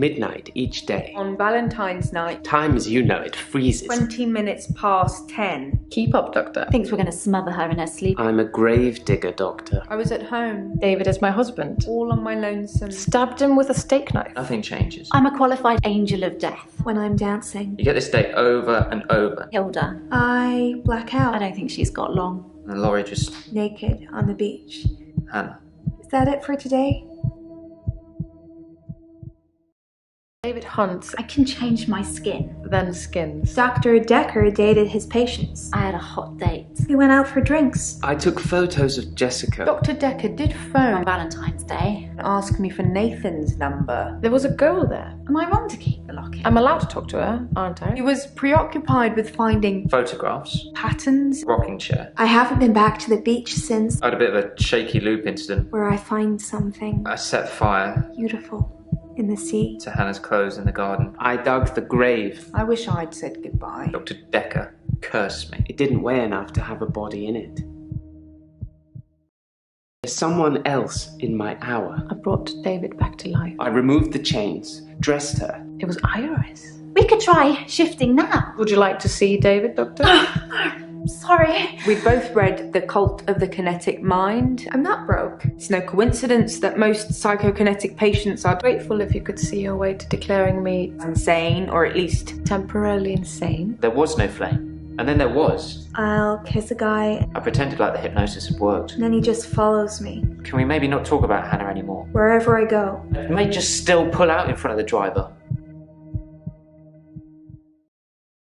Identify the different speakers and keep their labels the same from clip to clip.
Speaker 1: midnight each day.
Speaker 2: On Valentine's night,
Speaker 1: Time as you know it freezes.
Speaker 2: 20 minutes past 10.
Speaker 3: Keep up, Doctor.
Speaker 4: Thinks we're going to smother her in her sleep.
Speaker 1: I'm a grave digger, Doctor.
Speaker 2: I was at home,
Speaker 3: David is my husband.
Speaker 2: all on my lonesome.
Speaker 3: Stabbed him with a steak knife.
Speaker 5: Nothing changes.
Speaker 4: I'm a qualified angel of death.
Speaker 6: When I'm dancing,
Speaker 5: You get this day over and over.
Speaker 4: Hilda,
Speaker 6: I black out.
Speaker 4: I don't think she's got long.
Speaker 5: And Laurie just...
Speaker 6: Naked on the beach.
Speaker 5: Hannah.
Speaker 6: Is that it for today?
Speaker 3: David hunts,
Speaker 4: I can change my skin.
Speaker 3: then skins.
Speaker 6: Dr. Dekker dated his patients.
Speaker 4: I had a hot date.
Speaker 6: We went out for drinks.
Speaker 1: I took photos of Jessica.
Speaker 2: Dr. Dekker did
Speaker 4: On
Speaker 2: phone
Speaker 4: Valentine's Day.
Speaker 2: and ask me for Nathan's number.
Speaker 3: There was a girl there.
Speaker 4: Am I wrong to keep the locket?
Speaker 3: I'm allowed to talk to her, aren't
Speaker 2: He
Speaker 3: I?
Speaker 2: was preoccupied with finding
Speaker 5: Photographs.
Speaker 2: patterns.
Speaker 5: Rocking chair.
Speaker 6: I haven't been back to the beach since
Speaker 5: I had a bit of a shaky loop incident.
Speaker 6: where I find something
Speaker 5: I set fire
Speaker 6: beautiful in the sea.
Speaker 5: to Hannah's clothes in the garden.
Speaker 1: I dug the grave.
Speaker 2: I wish I'd said goodbye.
Speaker 5: Dr. Dekker cursed me.
Speaker 1: It didn't weigh enough to have a body in it. There's someone else in my hour.
Speaker 3: I brought David back to life.
Speaker 1: I removed the chains, dressed her.
Speaker 3: It was Iris.
Speaker 4: We could try shifting now.
Speaker 3: Would you like to see David, Doctor?
Speaker 4: Sorry.
Speaker 2: We both read The Cult of the Kinetic Mind.
Speaker 6: I'm not broke.
Speaker 2: It's no coincidence that most psychokinetic patients are
Speaker 3: Grateful if you could see your way to declaring me
Speaker 2: insane, or at least
Speaker 3: temporarily insane.
Speaker 5: There was no flame. And then there was.
Speaker 6: I'll kiss a guy,
Speaker 5: I pretended like the hypnosis had worked.
Speaker 6: and then he just follows me
Speaker 5: Can we maybe not talk about Hannah anymore?
Speaker 6: wherever I go.
Speaker 5: I may just still pull out in front of the driver.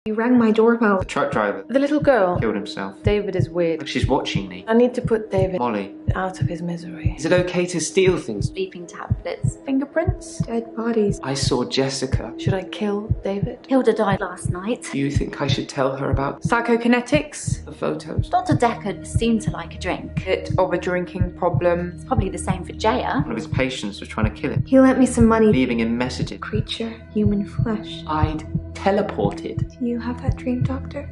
Speaker 6: You rang my doorbell.
Speaker 5: The truck driver
Speaker 3: The little girl.
Speaker 5: killed himself.
Speaker 3: David is weird.
Speaker 5: Like she's watching me.
Speaker 3: I need to put David
Speaker 5: Molly.
Speaker 3: out of his misery.
Speaker 1: Is it okay to steal things?
Speaker 4: Sleeping tablets.
Speaker 2: fingerprints.
Speaker 6: Dead bodies.
Speaker 1: I saw Jessica.
Speaker 3: Should I kill David?
Speaker 4: Hilda died last night.
Speaker 1: Do you think I should tell her about
Speaker 2: Psychokinetics.
Speaker 1: the photos?
Speaker 4: Dr. Dekker seemed to like a drink.
Speaker 2: Bit of a drinking problem.
Speaker 4: It's probably the same for Jaya.
Speaker 5: One of his patients was trying to kill him,
Speaker 6: He lent me some money.
Speaker 5: leaving him messages.
Speaker 6: Creature, human flesh.
Speaker 1: I'd teleported.
Speaker 6: Do you have that dream, Doctor?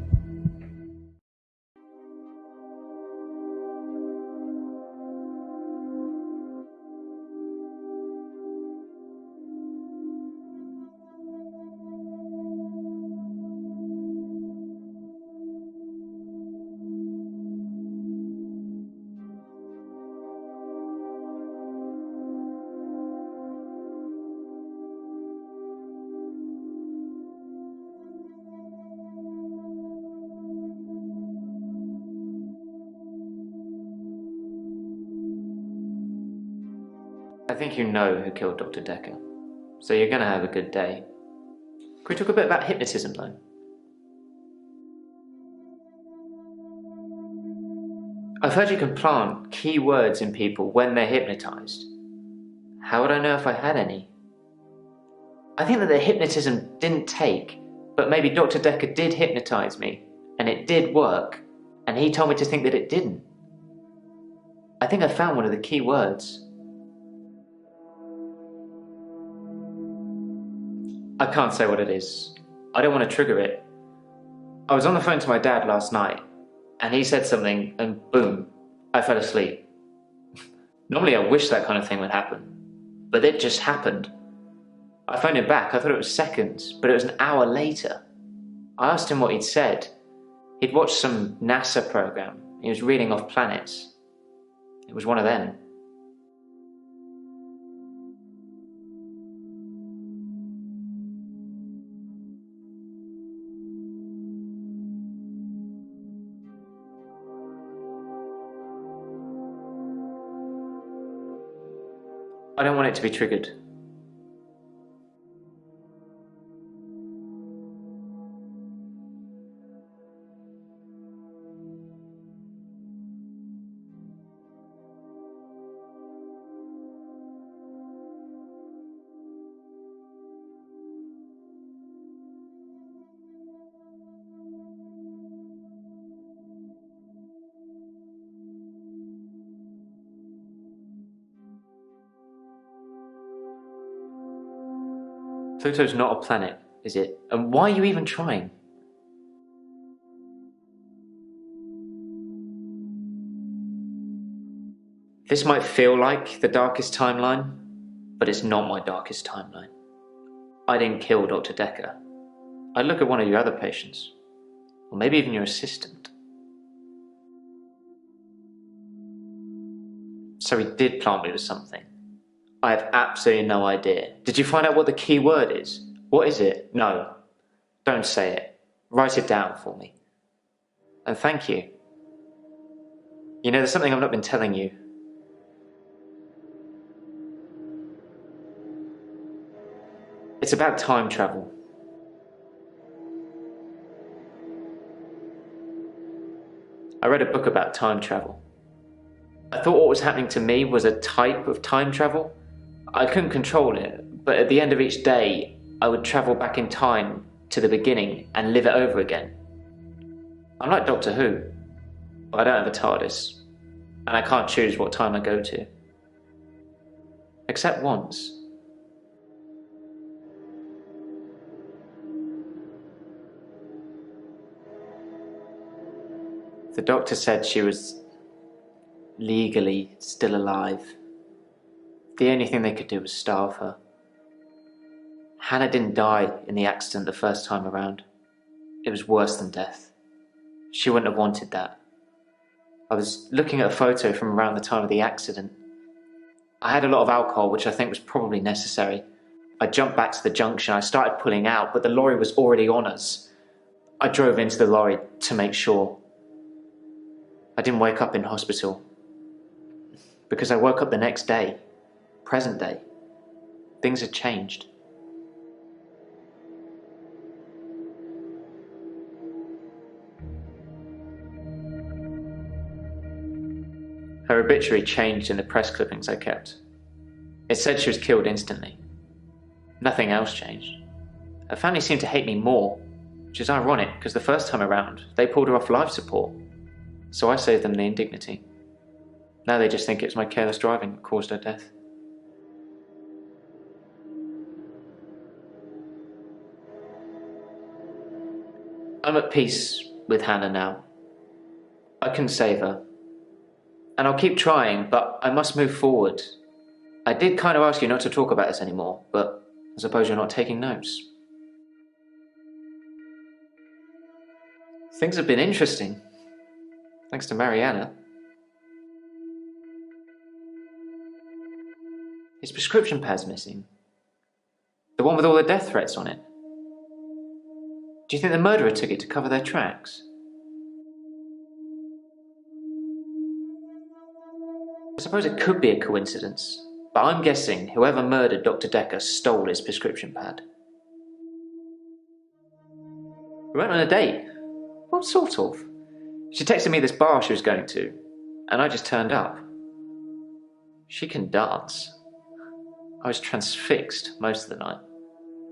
Speaker 5: I think you know who killed Dr. Dekker, so you're gonna have a good day. Can we talk a bit about hypnotism though? I've heard you can plant key words in people when they're hypnotized. How would I know if I had any? I think that the hypnotism didn't take, but maybe Dr. Dekker did hypnotize me, and it did work, and he told me to think that it didn't. I think I found one of the key words. I can't say what it is. I don't want to trigger it. I was on the phone to my dad last night, and he said something, and boom, I fell asleep. Normally I wish that kind of thing would happen, but it just happened. I phoned him back, I thought it was seconds, but it was an hour later. I asked him what he'd said. He'd watched some NASA program. He was reading off planets. It was one of them. I don't want it to be triggered. Pluto's not a planet, is it? And why are you even trying? This might feel like the darkest timeline, but it's not my darkest timeline. I didn't kill Dr. Dekker. I'd look at one of your other patients, or maybe even your assistant. So he did plant me with something. I have absolutely no idea. Did you find out what the key word is? What is it? No. Don't say it. Write it down for me. And thank you. You know, there's something I've not been telling you. It's about time travel. I read a book about time travel. I thought what was happening to me was a type of time travel. I couldn't control it, but at the end of each day, I would travel back in time to the beginning and live it over again. I'm like Doctor Who, but I don't have a TARDIS, and I can't choose what time I go to. Except once. The doctor said she was legally still alive. The only thing they could do was starve her. Hannah didn't die in the accident the first time around. It was worse than death. She wouldn't have wanted that. I was looking at a photo from around the time of the accident. I had a lot of alcohol, which I think was probably necessary. I jumped back to the junction. I started pulling out, but the lorry was already on us. I drove into the lorry to make sure. I didn't wake up in hospital because I woke up the next day, present day. Things had changed. Her obituary changed in the press clippings I kept. It said she was killed instantly. Nothing else changed. Her family seemed to hate me more, which is ironic because the first time around, they pulled her off life support. So I saved them the indignity. Now they just think it was my careless driving that caused her death. I'm at peace with Hannah now. I couldn't save her. And I'll keep trying, but I must move forward. I did kind of ask you not to talk about this anymore, but I suppose you're not taking notes. Things have been interesting. Thanks to Mariana. His prescription pad's missing. The one with all the death threats on it. Do you think the murderer took it to cover their tracks? I suppose it could be a coincidence, but I'm guessing whoever murdered Dr. Dekker stole his prescription pad. We went on a date. What sort of? She texted me this bar she was going to, and I just turned up. She can dance. I was transfixed most of the night.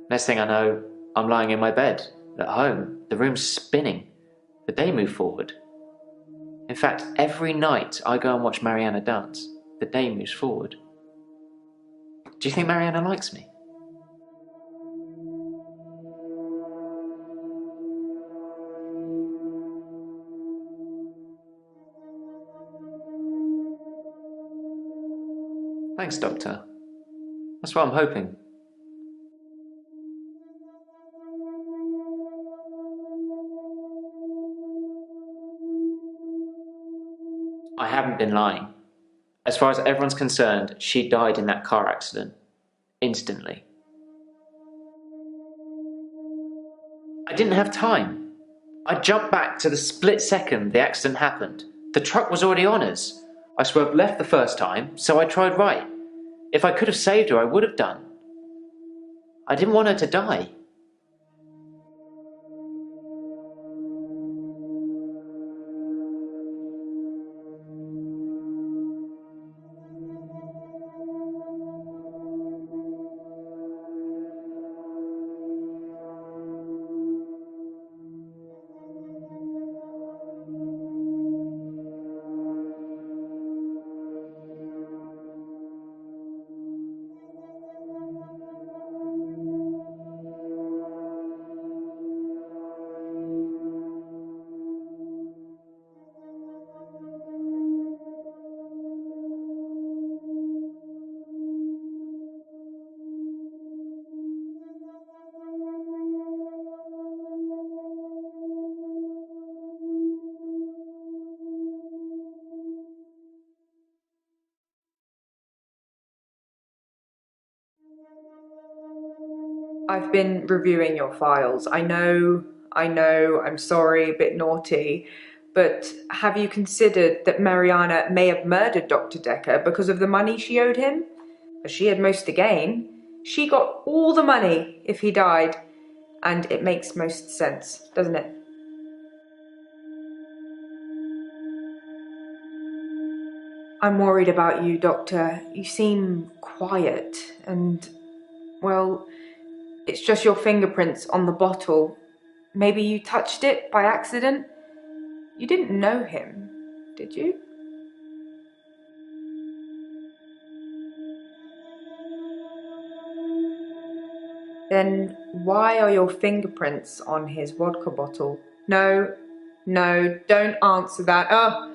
Speaker 5: Next thing I know, I'm lying in my bed, at home. The room's spinning. The day moved forward. In fact, every night I go and watch Mariana dance, the day moves forward. Do you think Mariana likes me? Thanks, Doctor. That's what I'm hoping. I haven't been lying. As far as everyone's concerned, she died in that car accident. Instantly. I didn't have time. I jumped back to the split second the accident happened. The truck was already on us. I swerved left the first time, so I tried right. If I could have saved her, I would have done. I didn't want her to die.
Speaker 2: I've been reviewing your files. I know, I'm sorry, a bit naughty, but have you considered that Mariana may have murdered Dr. Dekker because of the money she owed him? She had most to gain. She got all the money if he died, and it makes most sense, doesn't it? I'm worried about you, Doctor. You seem quiet and, well, it's just your fingerprints on the bottle. Maybe you touched it by accident? You didn't know him, did you? Then why are your fingerprints on his vodka bottle? No, don't answer that. Oh,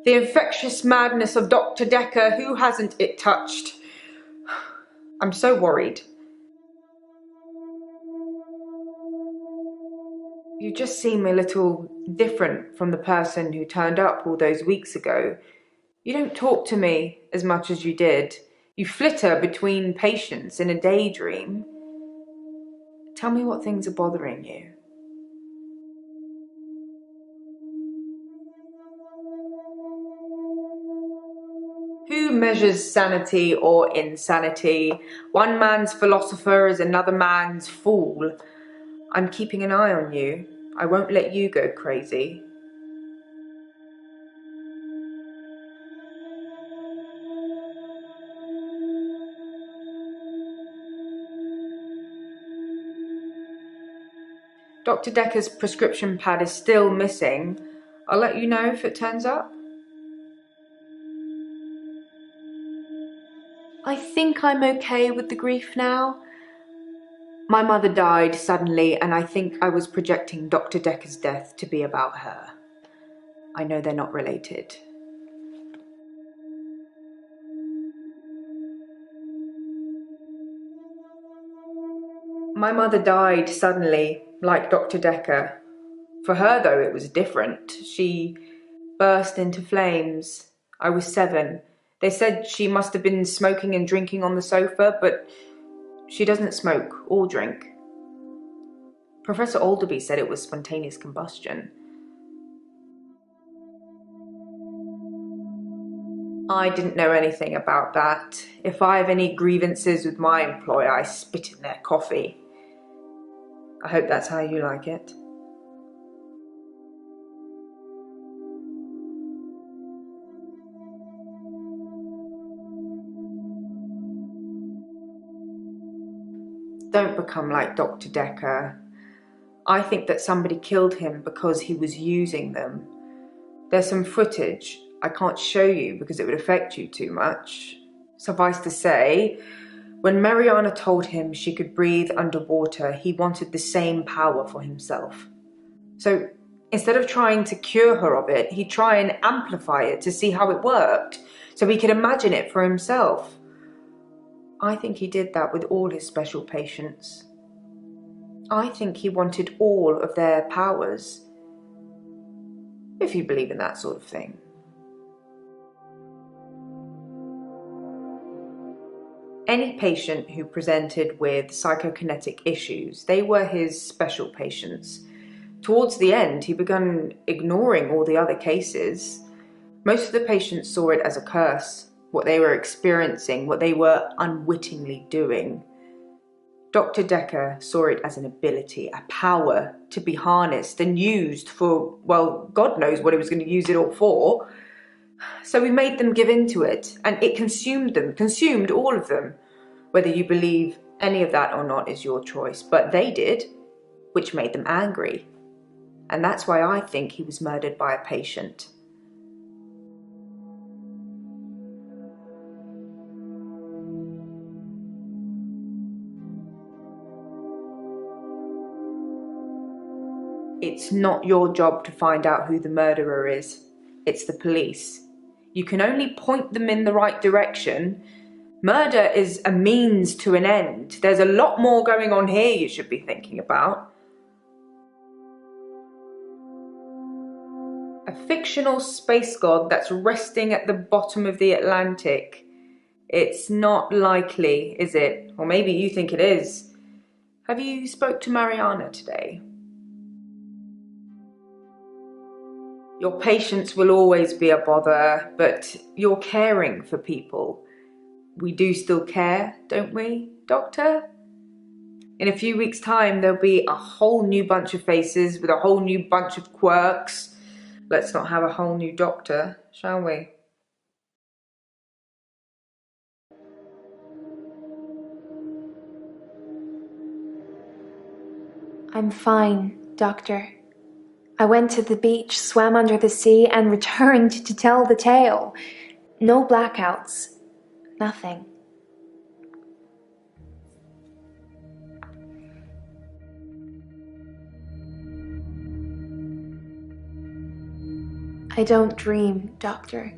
Speaker 2: the infectious madness of Dr. Dekker, who hasn't it touched? I'm so worried. You just seem a little different from the person who turned up all those weeks ago. You don't talk to me as much as you did. You flitter between patients in a daydream. Tell me what things are bothering you. Who measures sanity or insanity? One man's philosopher is another man's fool. I'm keeping an eye on you. I won't let you go crazy. Dr. Dekker's prescription pad is still missing. I'll let you know if it turns up. I think I'm okay with the grief now. My mother died suddenly, and I think I was projecting Dr. Dekker's death to be about her. I know they're not related. My mother died suddenly, like Dr. Dekker. For her, though, it was different. She burst into flames. I was 7. They said she must have been smoking and drinking on the sofa, but she doesn't smoke or drink. Professor Alderby said it was spontaneous combustion. I didn't know anything about that. If I have any grievances with my employer, I spit in their coffee. I hope that's how you like it. Don't become like Dr. Dekker. I think that somebody killed him because he was using them. There's some footage I can't show you because it would affect you too much. Suffice to say, when Mariana told him she could breathe underwater, he wanted the same power for himself. So instead of trying to cure her of it, he'd try and amplify it to see how it worked, so he could imagine it for himself. I think he did that with all his special patients. I think he wanted all of their powers, if you believe in that sort of thing. Any patient who presented with psychokinetic issues, they were his special patients. Towards the end, he began ignoring all the other cases. Most of the patients saw it as a curse, what they were experiencing, what they were unwittingly doing. Dr. Dekker saw it as an ability, a power to be harnessed and used for, well, God knows what he was going to use it all for. So we made them give in to it, and it consumed them, consumed all of them. Whether you believe any of that or not is your choice, but they did, which made them angry. And that's why I think he was murdered by a patient. It's not your job to find out who the murderer is. It's the police. You can only point them in the right direction. Murder is a means to an end. There's a lot more going on here you should be thinking about. A fictional space god that's resting at the bottom of the Atlantic. It's not likely, is it? Or maybe you think it is. Have you spoke to Mariana today? Your patients will always be a bother, but you're caring for people. We do still care, don't we, Doctor? In a few weeks' time, there'll be a whole new bunch of faces with a whole new bunch of quirks. Let's not have a whole new doctor, shall we?
Speaker 6: I'm fine, Doctor. I went to the beach, swam under the sea, and returned to tell the tale. No blackouts. Nothing. I don't dream, Doctor.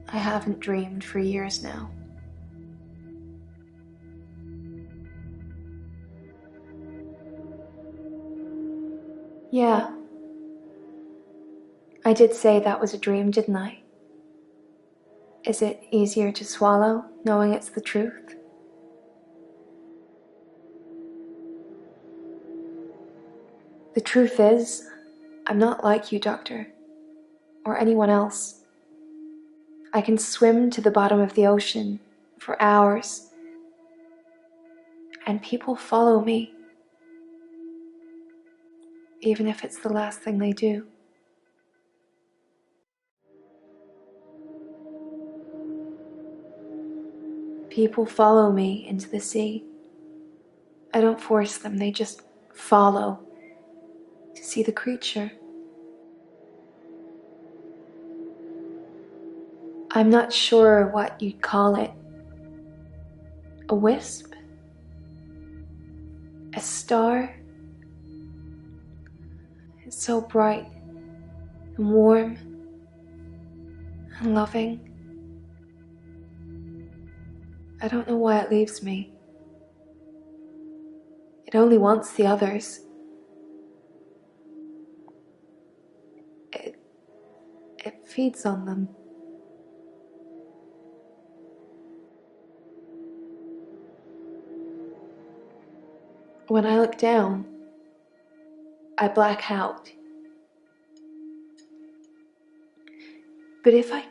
Speaker 6: I haven't dreamed for years now. Yeah. I did say that was a dream, didn't I? Is it easier to swallow, knowing it's the truth? The truth is, I'm not like you, Doctor, or anyone else. I can swim to the bottom of the ocean for hours, and people follow me, even if it's the last thing they do. People follow me into the sea. I don't force them, they just follow to see the creature. I'm not sure what you'd call it. A wisp? A star? It's so bright and warm and loving. I don't know why it leaves me. It only wants the others. It feeds on them. When I look down, I black out. But if I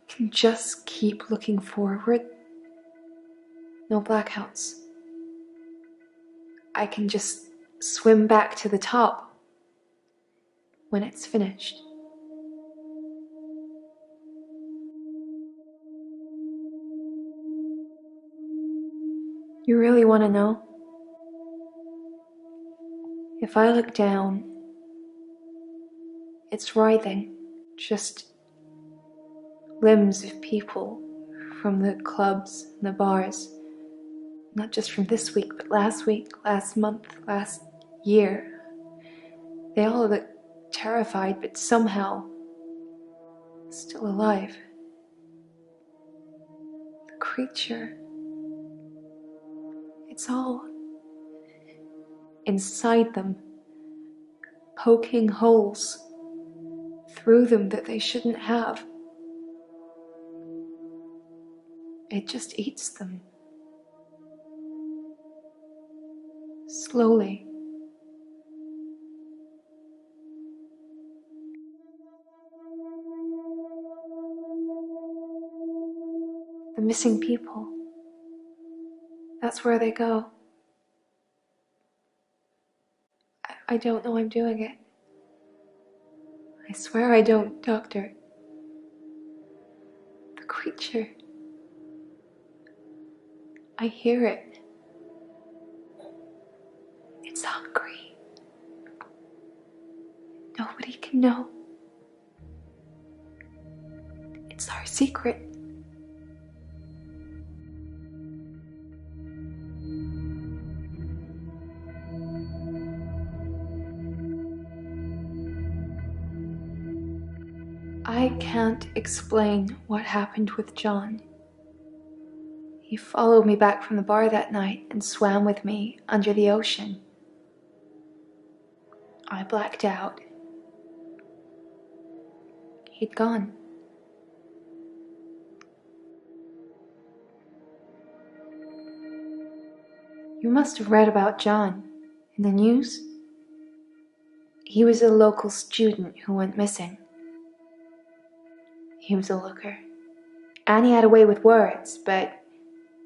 Speaker 6: can just keep looking forward, no blackouts. I can just swim back to the top when it's finished. You really want to know? If I look down, it's writhing, just limbs of people from the clubs and the bars. Not just from this week, but last week, last month, last year. They all look terrified, but somehow still alive. The creature, it's all inside them, poking holes through them that they shouldn't have. It just eats them. Slowly. The missing people. That's where they go. I don't know I'm doing it. I swear I don't, Doctor. The creature. I hear it. It's hungry. Nobody can know. It's our secret. I can't explain what happened with John. He followed me back from the bar that night and swam with me under the ocean. I blacked out. He'd gone. You must have read about John in the news. He was a local student who went missing. He was a looker. And he had a way with words, but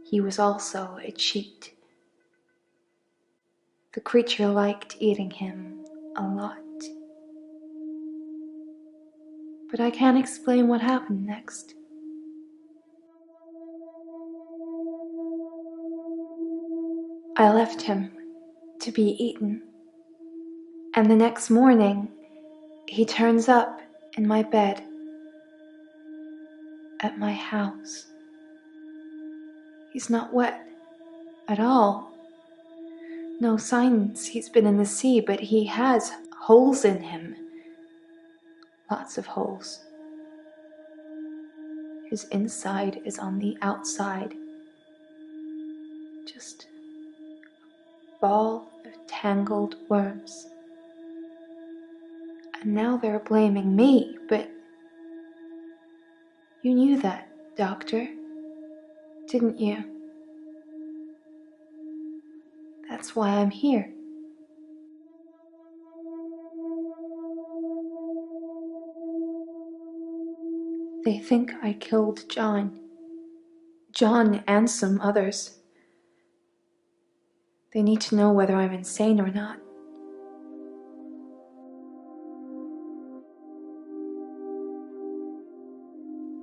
Speaker 6: he was also a cheat. The creature liked eating him a lot. But I can't explain what happened next. I left him to be eaten. And the next morning, he turns up in my bed at my house. He's not wet at all. No signs he's been in the sea, but he has holes in him. Lots of holes. His inside is on the outside. Just a ball of tangled worms. And now they're blaming me, but you knew that, Doctor, didn't you? That's why I'm here. They think I killed John. John and some others. They need to know whether I'm insane or not.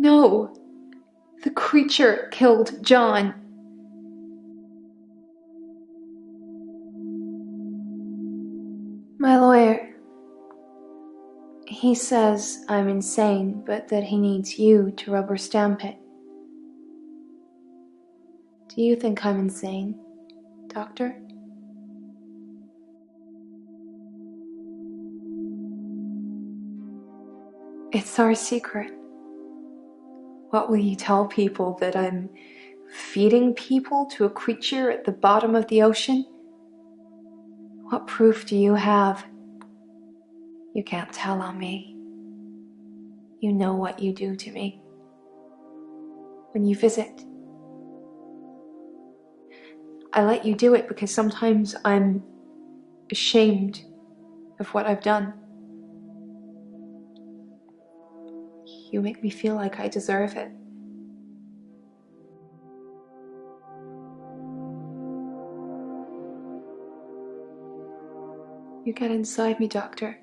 Speaker 6: No! The creature killed John. My lawyer, he says I'm insane, but that he needs you to rubber stamp it. Do you think I'm insane, Doctor? It's our secret. What will you tell people, that I'm feeding people to a creature at the bottom of the ocean? What proof do you have? You can't tell on me. You know what you do to me. When you visit, I let you do it because sometimes I'm ashamed of what I've done. You make me feel like I deserve it. You get inside me, Doctor,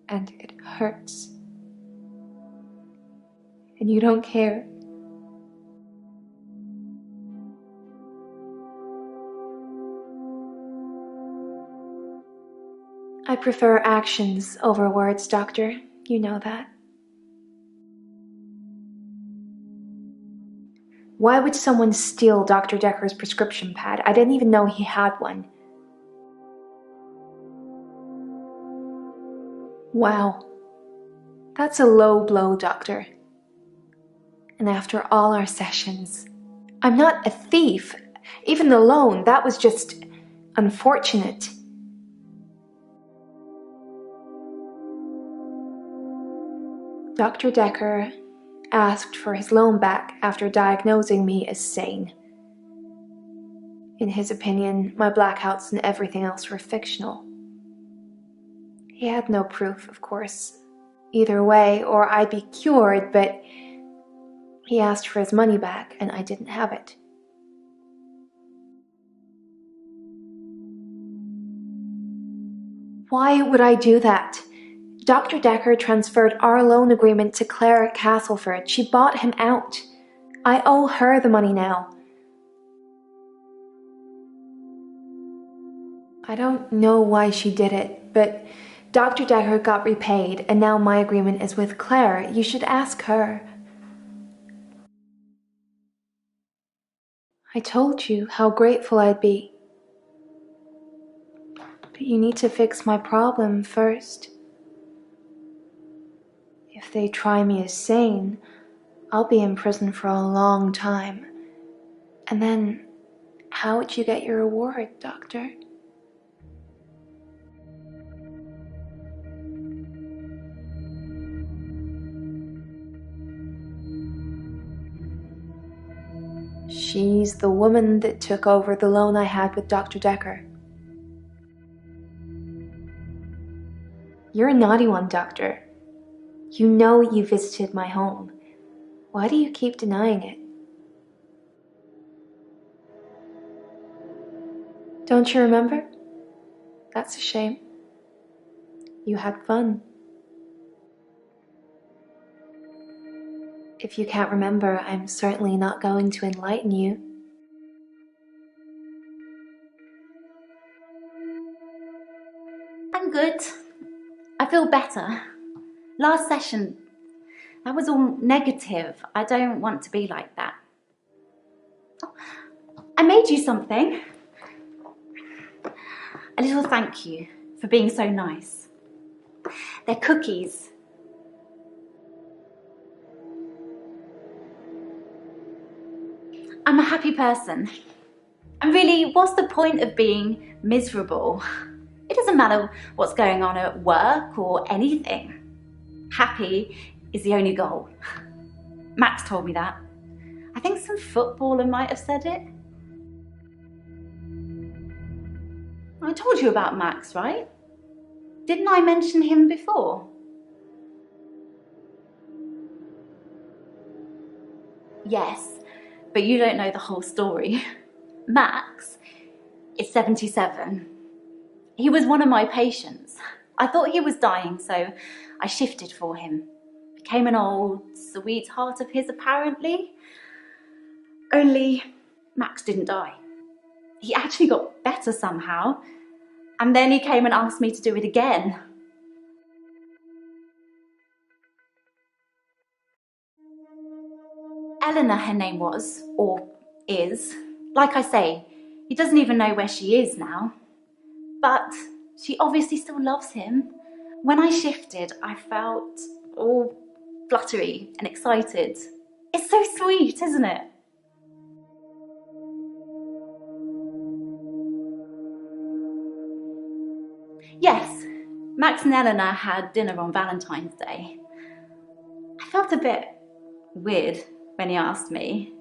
Speaker 6: and it hurts. And you don't care. I prefer actions over words, Doctor. You know that. Why would someone steal Dr. Dekker's prescription pad? I didn't even know he had one. Wow. That's a low blow, Doctor. And after all our sessions, I'm not a thief. Even the loan, that was just unfortunate. Dr. Dekker asked for his loan back after diagnosing me as sane. In his opinion, my blackouts and everything else were fictional. He had no proof, of course, either way, or I'd be cured, but he asked for his money back and I didn't have it. Why would I do that? Dr. Dekker transferred our loan agreement to Claire at Castleford. She bought him out. I owe her the money now. I don't know why she did it, but Dr. Dekker got repaid, and now my agreement is with Claire. You should ask her. I told you how grateful I'd be. But you need to fix my problem first. If they try me as sane, I'll be in prison for a long time. And then, how would you get your reward, Doctor? She's the woman that took over the loan I had with Dr. Dekker. You're a naughty one, Doctor. You know you visited my home. Why do you keep denying it? Don't you remember? That's a shame. You had fun. If you can't remember, I'm certainly not going to enlighten you.
Speaker 4: I'm good. I feel better. Last session, that was all negative. I don't want to be like that. Oh, I made you something. A little thank you for being so nice. They're cookies. I'm a happy person. And really, what's the point of being miserable? It doesn't matter what's going on at work or anything. Happy is the only goal. Max told me that. I think some footballer might have said it. I told you about Max, right? Didn't I mention him before? Yes, but you don't know the whole story. Max is 77. He was one of my patients. I thought he was dying, so I shifted for him. Became an old sweetheart of his, apparently. Only Max didn't die. He actually got better somehow. And then he came and asked me to do it again. Eleanor, her name was, or is. Like I say, he doesn't even know where she is now. But she obviously still loves him. When I shifted, I felt all fluttery and excited. It's so sweet, isn't it? Yes, Max and Eleanor had dinner on Valentine's Day. I felt a bit weird when he asked me,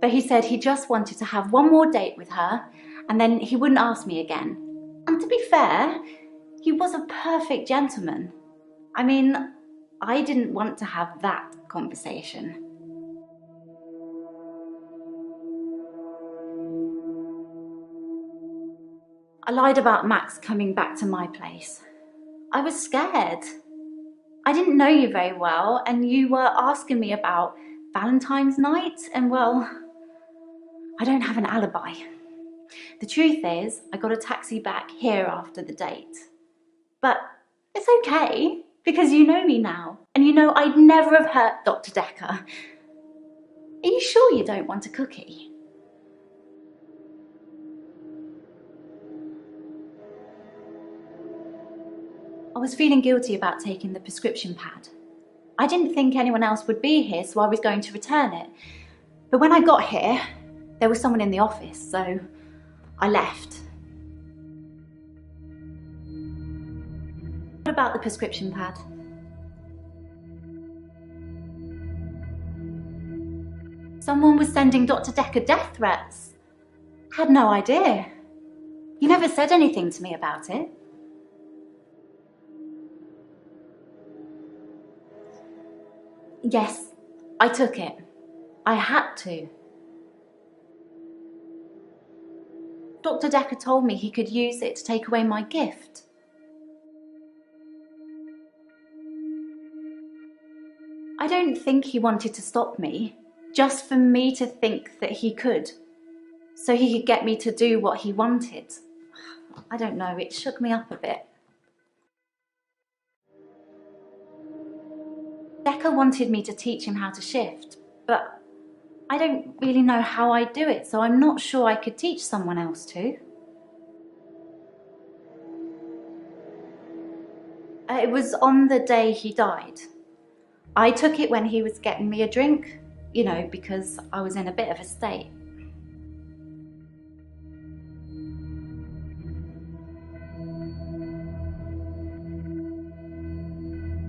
Speaker 4: but he said he just wanted to have one more date with her and then he wouldn't ask me again. And to be fair, he was a perfect gentleman. I mean, I didn't want to have that conversation. I lied about Max coming back to my place. I was scared. I didn't know you very well, and you were asking me about Valentine's night, and well, I don't have an alibi. The truth is, I got a taxi back here after the date. But it's okay, because you know me now, and you know I'd never have hurt Dr. Dekker. Are you sure you don't want a cookie? I was feeling guilty about taking the prescription pad. I didn't think anyone else would be here, so I was going to return it. But when I got here, there was someone in the office, so I left. What about the prescription pad? Someone was sending Dr. Dekker death threats. Had no idea. He never said anything to me about it. Yes, I took it. I had to. Dr. Dekker told me he could use it to take away my gift. I don't think he wanted to stop me, just for me to think that he could, so he could get me to do what he wanted. I don't know, it shook me up a bit. Dekker wanted me to teach him how to shift, but I don't really know how I'd do it, so I'm not sure I could teach someone else to. It was on the day he died. I took it when he was getting me a drink, you know, because I was in a bit of a state.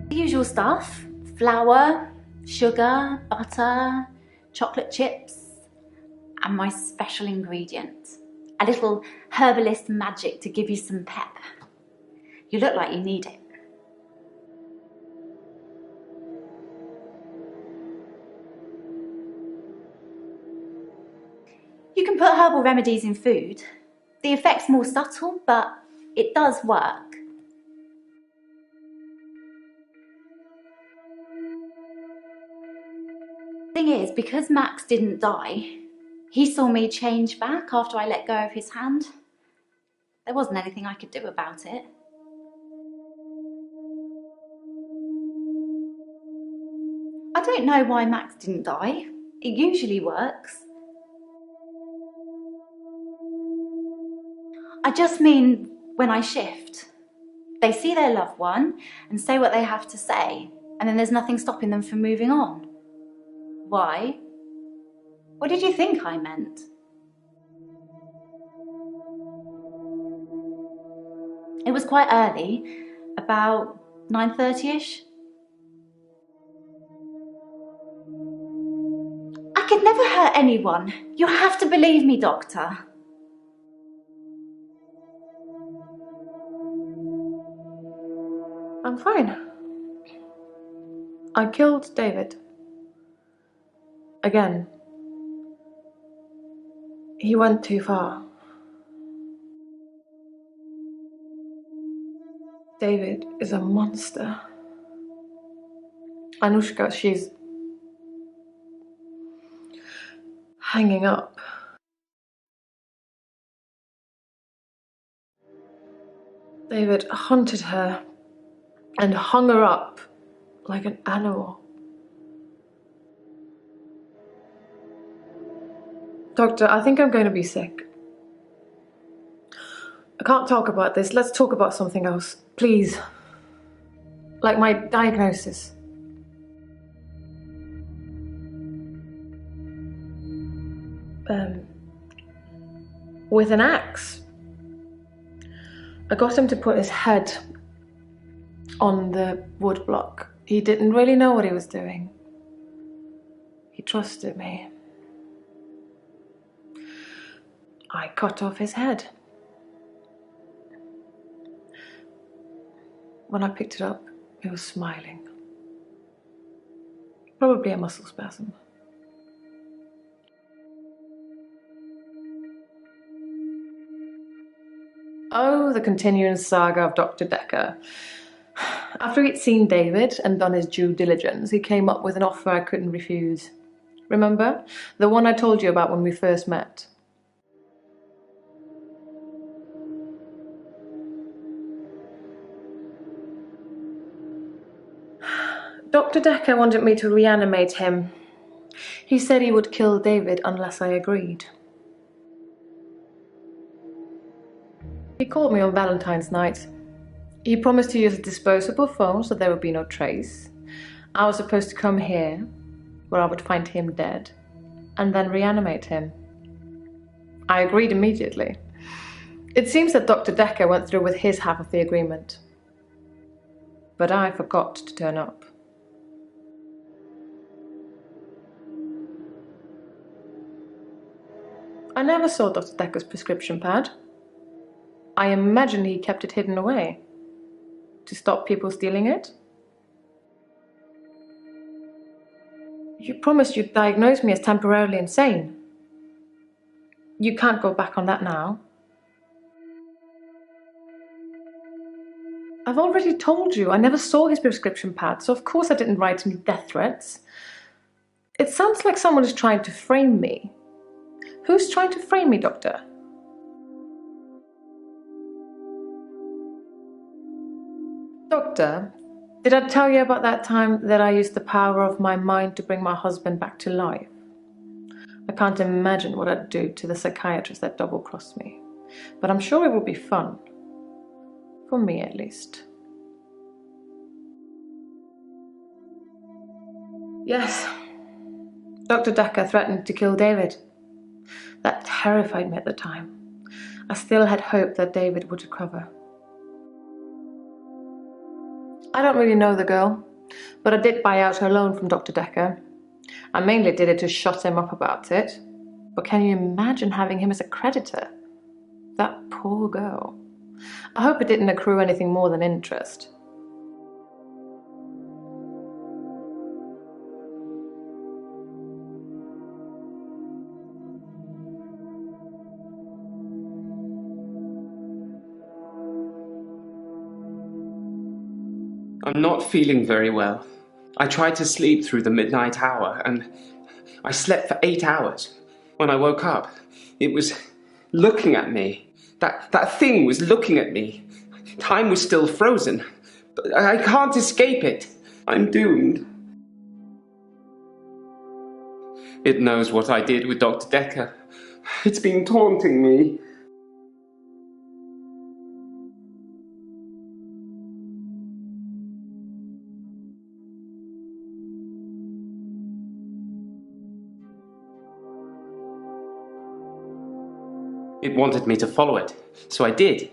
Speaker 4: The usual stuff. Flour, sugar, butter, chocolate chips. and my special ingredient. A little herbalist magic to give you some pep. You look like you need it. You can put herbal remedies in food. The effect's more subtle, but it does work. Thing is, because Max didn't die, he saw me change back after I let go of his hand. There wasn't anything I could do about it. I don't know why Max didn't die. It usually works. I just mean when I shift. They see their loved one and say what they have to say, and then there's nothing stopping them from moving on. Why? What did you think I meant? It was quite early, about 9:30ish. I could never hurt anyone. You have to believe me, Doctor.
Speaker 6: I'm fine. I killed David. Again. He went too far. David is a monster. Anushka, she's hanging up. David hunted her and hung her up like an animal. Doctor, I think I'm going to be sick. I can't talk about this. Let's talk about something else, please. Like my diagnosis. With an axe. I got him to put his head on the wood block. He didn't really know what he was doing. He trusted me. I cut off his head. When I picked it up, it was smiling. Probably a muscle spasm. Oh, the continuing saga of Dr. Dekker. After he'd seen David and done his due diligence, he came up with an offer I couldn't refuse. Remember? The one I told you about when we first met. Dr. Dekker wanted me to reanimate him. He said he would kill David unless I agreed. He called me on Valentine's night. He promised to use a disposable phone so there would be no trace. I was supposed to come here, where I would find him dead, and then reanimate him. I agreed immediately. It seems that Dr. Dekker went through with his half of the agreement. But I forgot to turn up. I never saw Dr. Dekker's prescription pad. I imagine he kept it hidden away. To stop people stealing it? You promised you'd diagnose me as temporarily insane. You can't go back on that now. I've already told you I never saw his prescription pad, so of course I didn't write any death threats. It sounds like someone is trying to frame me. Who's trying to frame me, Doctor? Doctor, did I tell you about that time that I used the power of my mind to bring my husband back to life? I can't imagine what I'd do to the psychiatrist that double-crossed me, but I'm sure it will be fun. For me, at least. Yes, Dr. Dekker threatened to kill David. That terrified me at the time. I still had hope that David would recover. I don't really know the girl, but I did buy out her loan from Dr. Dekker. I mainly did it to shut him up about it.
Speaker 3: But can you imagine having him as a creditor? That poor girl. I hope it didn't accrue anything more than interest.
Speaker 1: I'm not feeling very well. I tried to sleep through the midnight hour, and I slept for 8 hours. When I woke up, it was looking at me. That thing was looking at me. Time was still frozen. But I can't escape it. I'm doomed. It knows what I did with Dr. Dekker. It's been taunting me. It wanted me to follow it, so I did.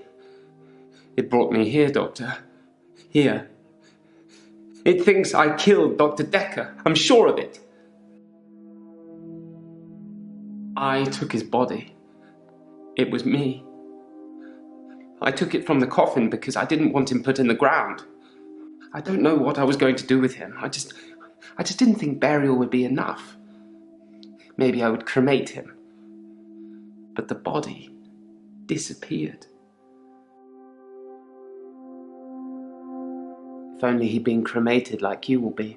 Speaker 1: It brought me here, Doctor. Here. It thinks I killed Dr. Dekker. I'm sure of it. I took his body. It was me. I took it from the coffin because I didn't want him put in the ground. I don't know what I was going to do with him. I just didn't think burial would be enough. Maybe I would cremate him. But the body disappeared. If only he'd been cremated like you will be.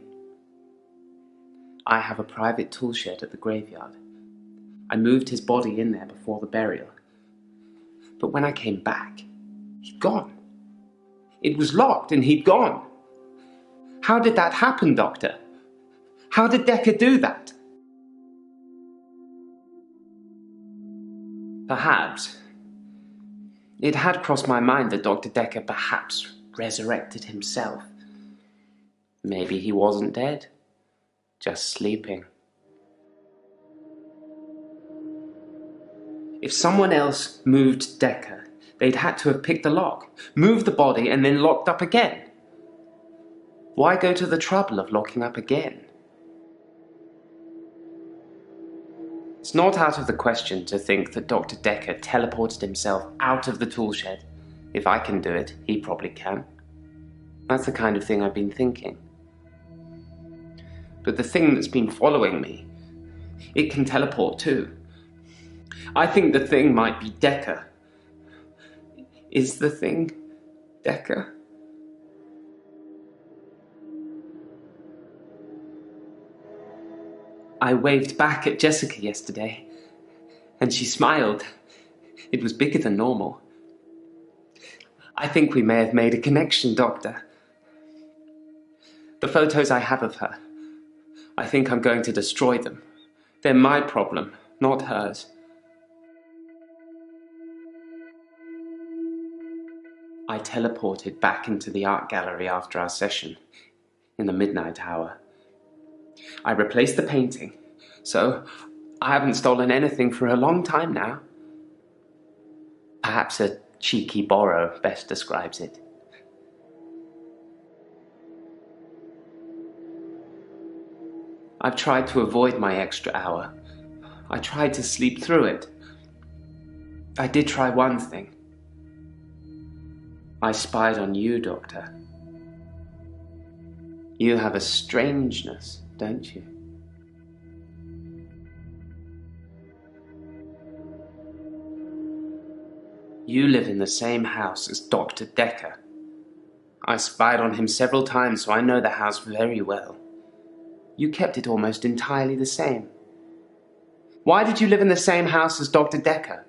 Speaker 1: I have a private tool shed at the graveyard. I moved his body in there before the burial. But when I came back, he'd gone. It was locked and he'd gone. How did that happen, Doctor? How did Dekker do that? Perhaps. It had crossed my mind that Dr. Dekker perhaps resurrected himself. Maybe he wasn't dead, just sleeping. If someone else moved Dekker, they'd had to have picked the lock, moved the body, and then locked up again. Why go to the trouble of locking up again? It's not out of the question to think that Dr. Dekker teleported himself out of the tool shed. If I can do it, he probably can. That's the kind of thing I've been thinking. But the thing that's been following me, it can teleport too. I think the thing might be Dekker. Is the thing Dekker? I waved back at Jessica yesterday, and she smiled. It was bigger than normal. I think we may have made a connection, Doctor. The photos I have of her, I think I'm going to destroy them. They're my problem, not hers. I teleported back into the art gallery after our session, in the midnight hour. I replaced the painting, so I haven't stolen anything for a long time now. Perhaps a cheeky borrow best describes it. I've tried to avoid my extra hour. I tried to sleep through it. I did try one thing. I spied on you, Doctor. You have a strangeness, don't you? You live in the same house as Dr. Dekker. I spied on him several times, so I know the house very well. You kept it almost entirely the same. Why did you live in the same house as Dr. Dekker?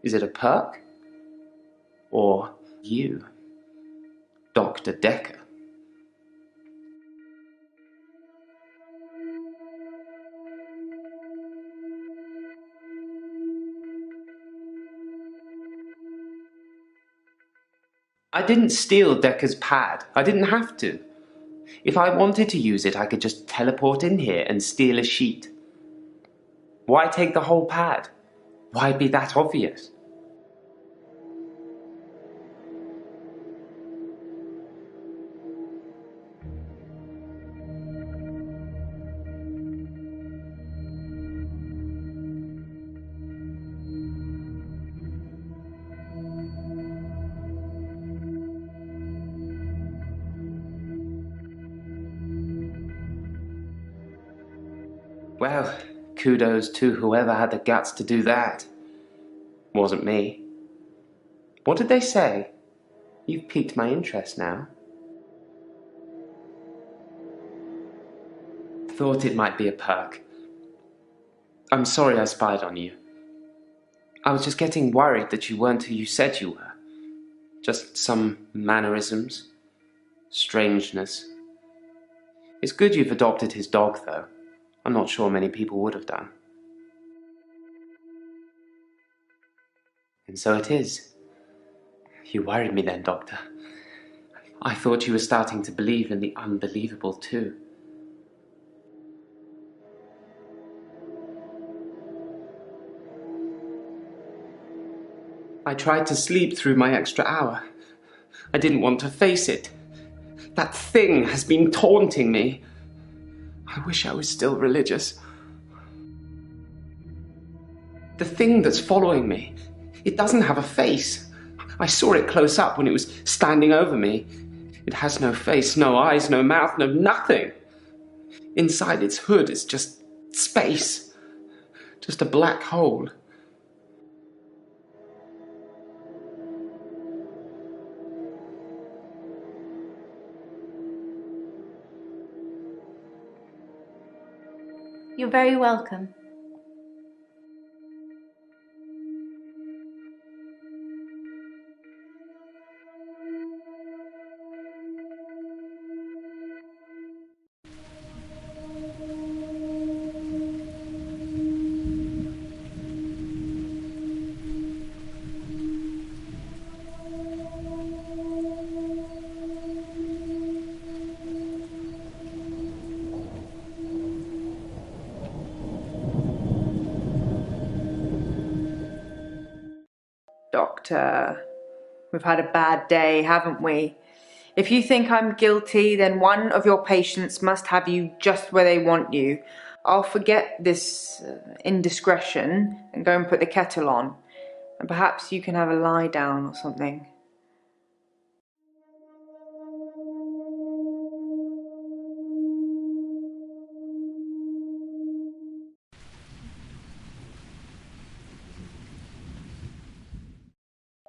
Speaker 1: Is it a perk? Or you, Dr. Dekker? I didn't steal Dekker's pad. I didn't have to. If I wanted to use it, I could just teleport in here and steal a sheet. Why take the whole pad? Why be that obvious? Well, kudos to whoever had the guts to do that. Wasn't me. What did they say? You've piqued my interest now. Thought it might be a perk. I'm sorry I spied on you. I was just getting worried that you weren't who you said you were. Just some mannerisms, strangeness. It's good you've adopted his dog, though. I'm not sure many people would have done. And so it is. You worried me then, Doctor. I thought you were starting to believe in the unbelievable, too. I tried to sleep through my extra hour. I didn't want to face it. That thing has been taunting me. I wish I was still religious. The thing that's following me, it doesn't have a face. I saw it close up when it was standing over me. It has no face, no eyes, no mouth, no nothing. Inside its hood is just space. Just a black hole.
Speaker 4: You're very welcome.
Speaker 2: Doctor, we've had a bad day, haven't we? If you think I'm guilty, then one of your patients must have you just where they want you. I'll forget this indiscretion and go and put the kettle on. And perhaps you can have a lie down or something.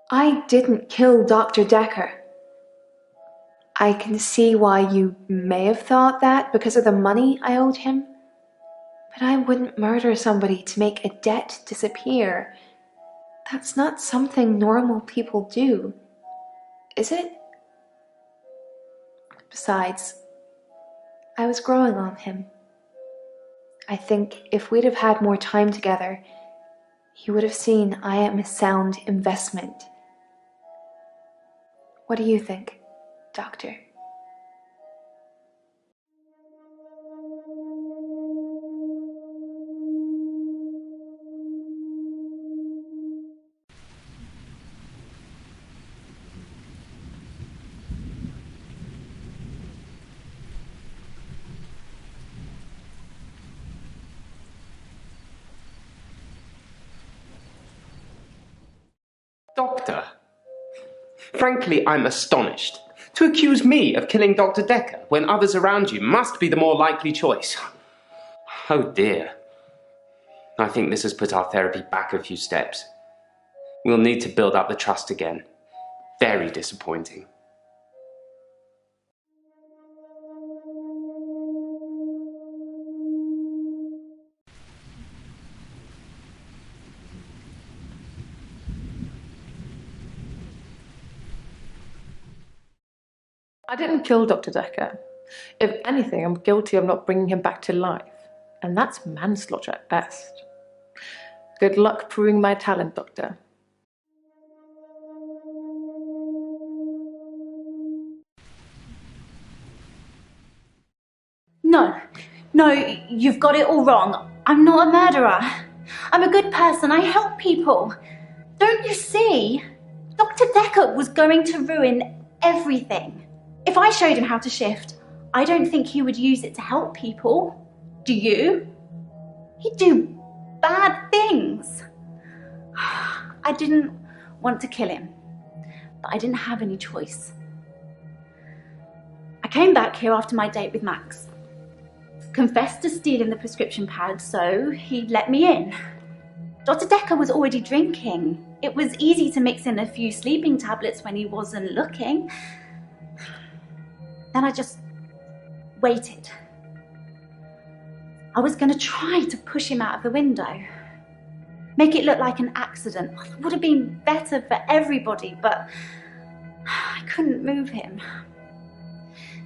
Speaker 6: I didn't kill Dr. Dekker. I can see why you may have thought that because of the money I owed him. But I wouldn't murder somebody to make a debt disappear. That's not something normal people do, is it? Besides, I was growing on him. I think if we'd have had more time together, he would have seen I am a sound investment. What do you think, Doctor?
Speaker 1: Doctor! Frankly, I'm astonished. To accuse me of killing Dr. Dekker when others around you must be the more likely choice. Oh dear. I think this has put our therapy back a few steps. We'll need to build up the trust again. Very disappointing.
Speaker 3: I didn't kill Dr. Dekker. If anything, I'm guilty of not bringing him back to life. And that's manslaughter at best. Good luck proving my talent, Doctor.
Speaker 4: No, you've got it all wrong. I'm not a murderer. I'm a good person. I help people. Don't you see? Dr. Dekker was going to ruin everything. If I showed him how to shift, I don't think he would use it to help people. Do you? He'd do bad things. I didn't want to kill him, but I didn't have any choice. I came back here after my date with Max. confessed to stealing the prescription pad, so he let me in. Dr. Dekker was already drinking. It was easy to mix in a few sleeping tablets when he wasn't looking. Then I just waited. I was going to try to push him out of the window. Make it look like an accident. It would have been better for everybody, but I couldn't move him.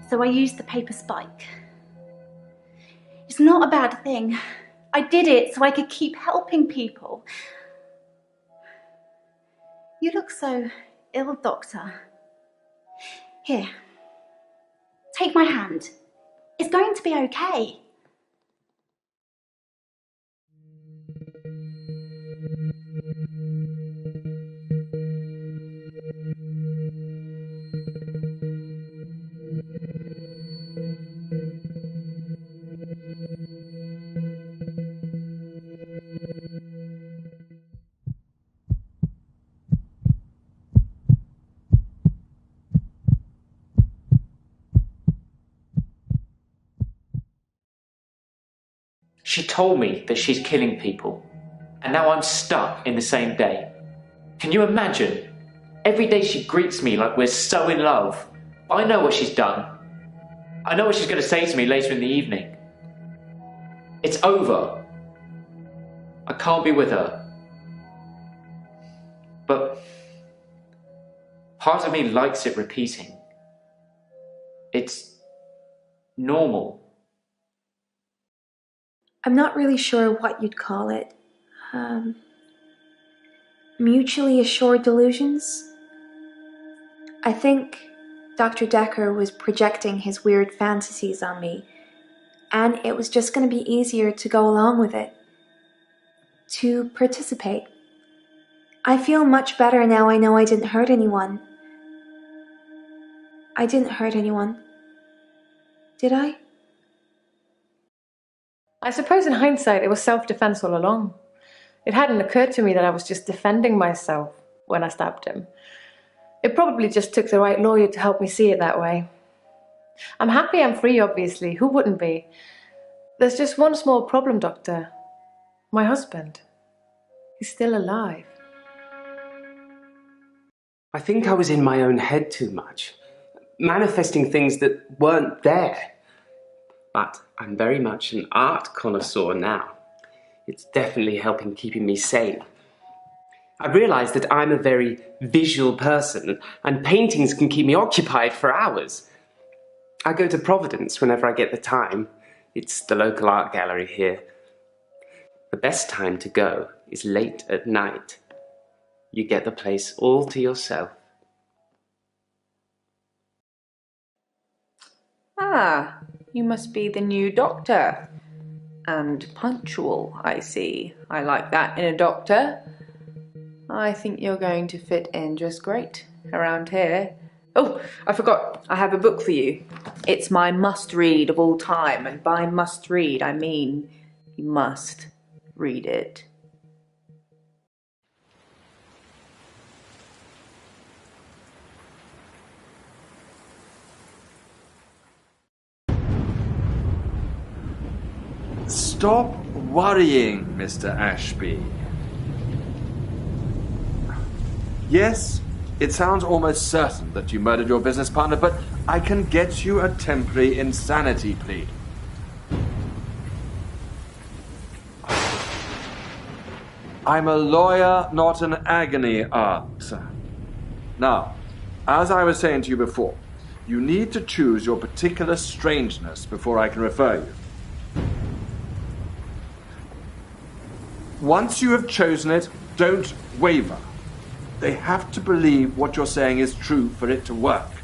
Speaker 4: So I used the paper spike. It's not a bad thing. I did it so I could keep helping people. You look so ill, Doctor. Here, take my hand. It's going to be okay.
Speaker 5: She told me that she's killing people, and now I'm stuck in the same day. Can you imagine? Every day she greets me like we're so in love. But I know what she's done. I know what she's going to say to me later in the evening. It's over. I can't be with her. But part of me likes it repeating. It's normal.
Speaker 6: I'm not really sure what you'd call it. Mutually assured delusions? I think Dr. Dekker was projecting his weird fantasies on me, and it was just going to be easier to go along with it, to participate. I feel much better now I know I didn't hurt anyone. I didn't hurt anyone. Did I?
Speaker 3: I suppose in hindsight it was self-defense all along. It hadn't occurred to me that I was just defending myself when I stabbed him. It probably just took the right lawyer to help me see it that way. I'm happy I'm free, obviously. Who wouldn't be? There's just one small problem, Doctor. My husband. He's still alive.
Speaker 1: I think I was in my own head too much, manifesting things that weren't there. But I'm very much an art connoisseur now. It's definitely helping keeping me sane. I've realised that I'm a very visual person, and paintings can keep me occupied for hours. I go to Providence whenever I get the time. It's the local art gallery here. The best time to go is late at night. You get the place all to yourself.
Speaker 2: Ah, you must be the new doctor. And punctual, I see. I like that in a doctor. I think you're going to fit in just great around here. Oh, I forgot. I have a book for you. It's my must-read of all time, and by must-read, I mean you must read it.
Speaker 7: Stop worrying, Mr. Ashby. Yes, it sounds almost certain that you murdered your business partner, but I can get you a temporary insanity plea. I'm a lawyer, not an agony aunt. Now, as I was saying to you before, you need to choose your particular strangeness before I can refer you. Once you have chosen it, don't waver. They have to believe what you're saying is true for it to work.